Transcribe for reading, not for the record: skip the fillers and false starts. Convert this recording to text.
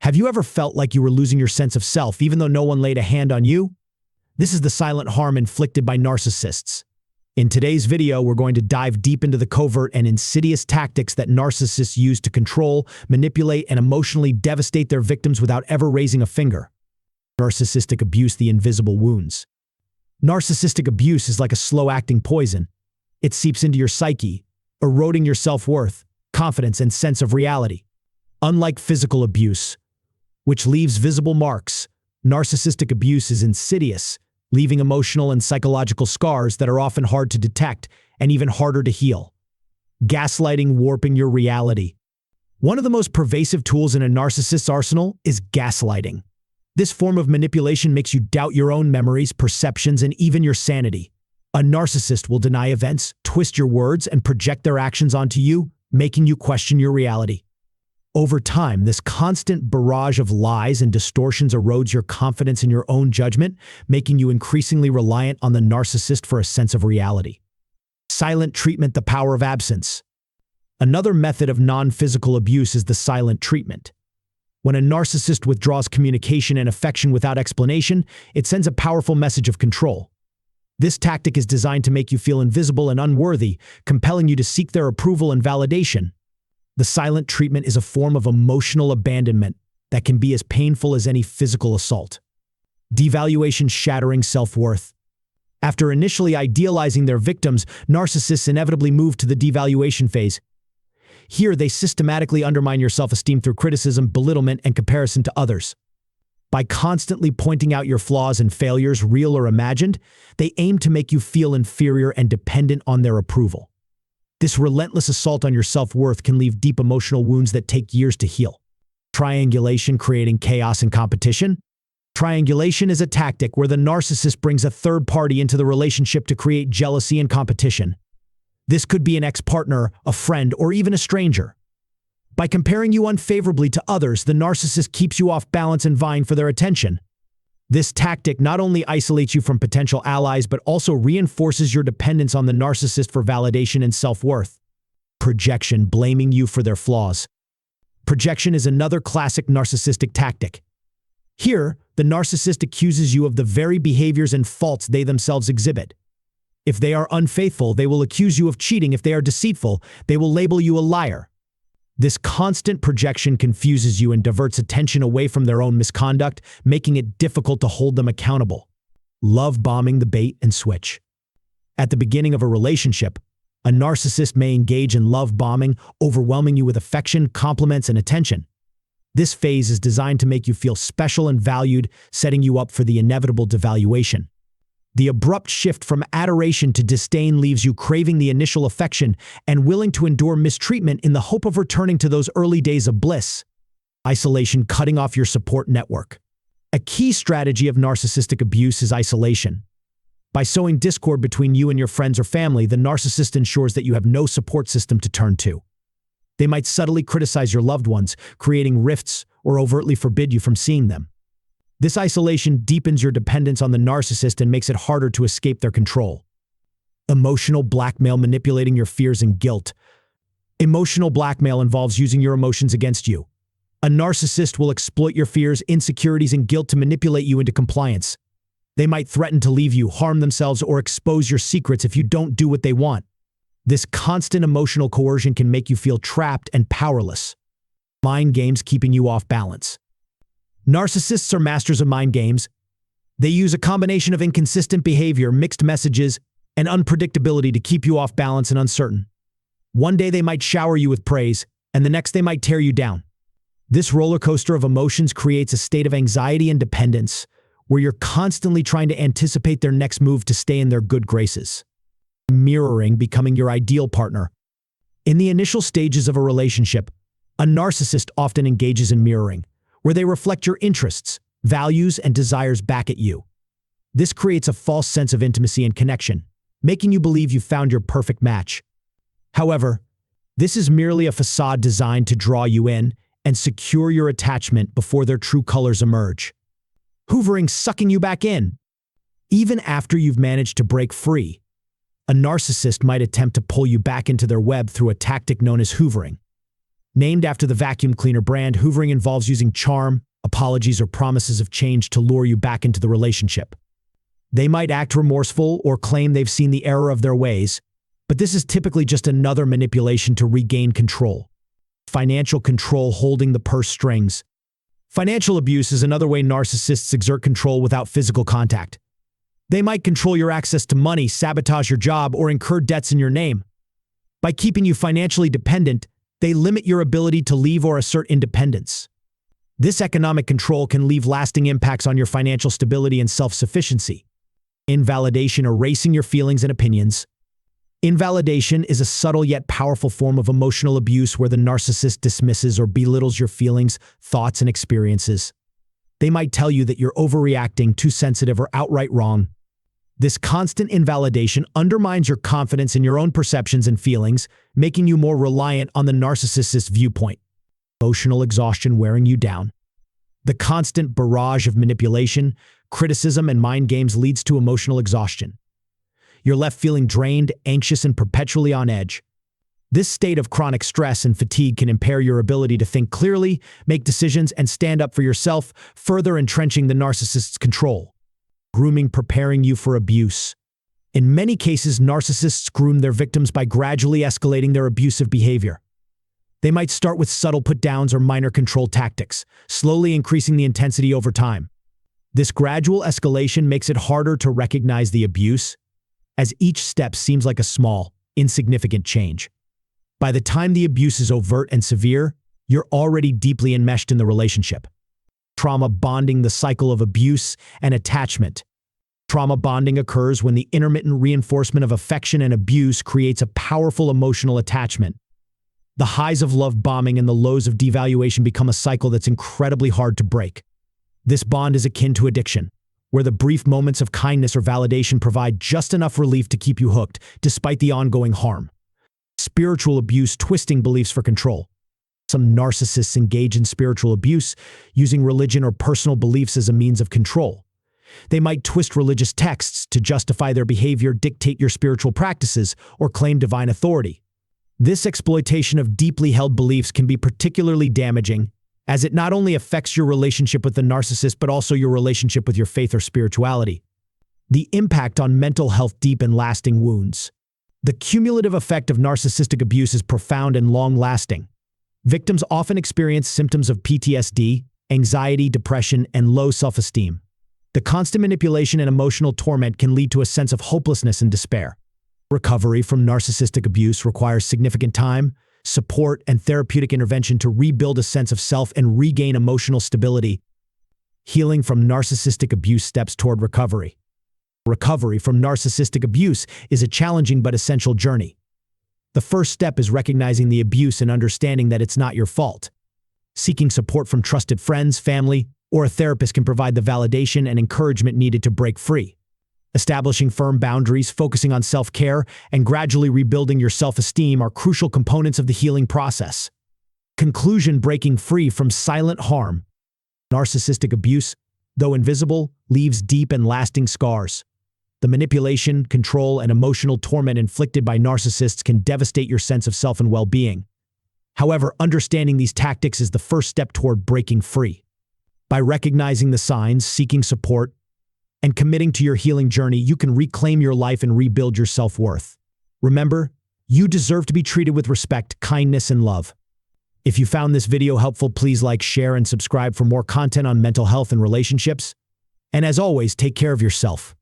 Have you ever felt like you were losing your sense of self even though no one laid a hand on you? This is the silent harm inflicted by narcissists. In today's video, we're going to dive deep into the covert and insidious tactics that narcissists use to control, manipulate, and emotionally devastate their victims without ever raising a finger. Narcissistic abuse, the invisible wounds. Narcissistic abuse is like a slow-acting poison. It seeps into your psyche, eroding your self-worth, confidence, and sense of reality. Unlike physical abuse, which leaves visible marks, narcissistic abuse is insidious, leaving emotional and psychological scars that are often hard to detect and even harder to heal. Gaslighting, warping your reality. One of the most pervasive tools in a narcissist's arsenal is gaslighting. This form of manipulation makes you doubt your own memories, perceptions, and even your sanity. A narcissist will deny events, twist your words, and project their actions onto you, making you question your reality. Over time, this constant barrage of lies and distortions erodes your confidence in your own judgment, making you increasingly reliant on the narcissist for a sense of reality. Silent treatment, the power of absence. Another method of non-physical abuse is the silent treatment. When a narcissist withdraws communication and affection without explanation, it sends a powerful message of control. This tactic is designed to make you feel invisible and unworthy, compelling you to seek their approval and validation. The silent treatment is a form of emotional abandonment that can be as painful as any physical assault. Devaluation, shattering self-worth. After initially idealizing their victims, narcissists inevitably move to the devaluation phase. Here, they systematically undermine your self-esteem through criticism, belittlement, and comparison to others. By constantly pointing out your flaws and failures, real or imagined, they aim to make you feel inferior and dependent on their approval. This relentless assault on your self-worth can leave deep emotional wounds that take years to heal. Triangulation, creating chaos and competition. Triangulation is a tactic where the narcissist brings a third party into the relationship to create jealousy and competition. This could be an ex-partner, a friend, or even a stranger. By comparing you unfavorably to others, the narcissist keeps you off balance and vying for their attention. This tactic not only isolates you from potential allies, but also reinforces your dependence on the narcissist for validation and self-worth. Projection, blaming you for their flaws. Projection is another classic narcissistic tactic. Here, the narcissist accuses you of the very behaviors and faults they themselves exhibit. If they are unfaithful, they will accuse you of cheating. If they are deceitful, they will label you a liar. This constant projection confuses you and diverts attention away from their own misconduct, making it difficult to hold them accountable. Love bombing, the bait and switch. At the beginning of a relationship, a narcissist may engage in love bombing, overwhelming you with affection, compliments, and attention. This phase is designed to make you feel special and valued, setting you up for the inevitable devaluation. The abrupt shift from adoration to disdain leaves you craving the initial affection and willing to endure mistreatment in the hope of returning to those early days of bliss. Isolation, cutting off your support network. A key strategy of narcissistic abuse is isolation. By sowing discord between you and your friends or family, the narcissist ensures that you have no support system to turn to. They might subtly criticize your loved ones, creating rifts, or overtly forbid you from seeing them. This isolation deepens your dependence on the narcissist and makes it harder to escape their control. Emotional blackmail, manipulating your fears and guilt. Emotional blackmail involves using your emotions against you. A narcissist will exploit your fears, insecurities, and guilt to manipulate you into compliance. They might threaten to leave you, harm themselves, or expose your secrets if you don't do what they want. This constant emotional coercion can make you feel trapped and powerless. Mind games, keeping you off balance. Narcissists are masters of mind games. They use a combination of inconsistent behavior, mixed messages, and unpredictability to keep you off balance and uncertain. One day they might shower you with praise, and the next they might tear you down. This roller coaster of emotions creates a state of anxiety and dependence, where you're constantly trying to anticipate their next move to stay in their good graces. Mirroring, becoming your ideal partner. In the initial stages of a relationship, a narcissist often engages in mirroring, where they reflect your interests, values, and desires back at you. This creates a false sense of intimacy and connection, making you believe you've found your perfect match. However, this is merely a facade designed to draw you in and secure your attachment before their true colors emerge. Hoovering, sucking you back in. Even after you've managed to break free, a narcissist might attempt to pull you back into their web through a tactic known as hoovering. Named after the vacuum cleaner brand, hoovering involves using charm, apologies, or promises of change to lure you back into the relationship. They might act remorseful or claim they've seen the error of their ways, but this is typically just another manipulation to regain control. Financial control, holding the purse strings. Financial abuse is another way narcissists exert control without physical contact. They might control your access to money, sabotage your job, or incur debts in your name. By keeping you financially dependent, they limit your ability to leave or assert independence. This economic control can leave lasting impacts on your financial stability and self-sufficiency. Invalidation, erasing your feelings and opinions. Invalidation is a subtle yet powerful form of emotional abuse where the narcissist dismisses or belittles your feelings, thoughts, and experiences. They might tell you that you're overreacting, too sensitive, or outright wrong. This constant invalidation undermines your confidence in your own perceptions and feelings, making you more reliant on the narcissist's viewpoint. Emotional exhaustion, wearing you down. The constant barrage of manipulation, criticism, and mind games leads to emotional exhaustion. You're left feeling drained, anxious, and perpetually on edge. This state of chronic stress and fatigue can impair your ability to think clearly, make decisions, and stand up for yourself, further entrenching the narcissist's control. Grooming, preparing you for abuse. In many cases, narcissists groom their victims by gradually escalating their abusive behavior. They might start with subtle put-downs or minor control tactics, slowly increasing the intensity over time. This gradual escalation makes it harder to recognize the abuse, as each step seems like a small, insignificant change. By the time the abuse is overt and severe, you're already deeply enmeshed in the relationship. Trauma bonding, the cycle of abuse and attachment. Trauma bonding occurs when the intermittent reinforcement of affection and abuse creates a powerful emotional attachment. The highs of love bombing and the lows of devaluation become a cycle that's incredibly hard to break. This bond is akin to addiction, where the brief moments of kindness or validation provide just enough relief to keep you hooked, despite the ongoing harm. Spiritual abuse, twisting beliefs for control. Some narcissists engage in spiritual abuse, using religion or personal beliefs as a means of control. They might twist religious texts to justify their behavior, dictate your spiritual practices, or claim divine authority. This exploitation of deeply held beliefs can be particularly damaging, as it not only affects your relationship with the narcissist but also your relationship with your faith or spirituality. The impact on mental health, deep and lasting wounds. The cumulative effect of narcissistic abuse is profound and long-lasting. Victims often experience symptoms of PTSD, anxiety, depression, and low self-esteem. The constant manipulation and emotional torment can lead to a sense of hopelessness and despair. Recovery from narcissistic abuse requires significant time, support, and therapeutic intervention to rebuild a sense of self and regain emotional stability. Healing from narcissistic abuse, steps toward recovery. Recovery from narcissistic abuse is a challenging but essential journey. The first step is recognizing the abuse and understanding that it's not your fault. Seeking support from trusted friends, family, or a therapist can provide the validation and encouragement needed to break free. Establishing firm boundaries, focusing on self-care, and gradually rebuilding your self-esteem are crucial components of the healing process. Conclusion: breaking free from silent harm. Narcissistic abuse, though invisible, leaves deep and lasting scars. The manipulation, control, and emotional torment inflicted by narcissists can devastate your sense of self and well-being. However, understanding these tactics is the first step toward breaking free. By recognizing the signs, seeking support, and committing to your healing journey, you can reclaim your life and rebuild your self-worth. Remember, you deserve to be treated with respect, kindness, and love. If you found this video helpful, please like, share, and subscribe for more content on mental health and relationships. And as always, take care of yourself.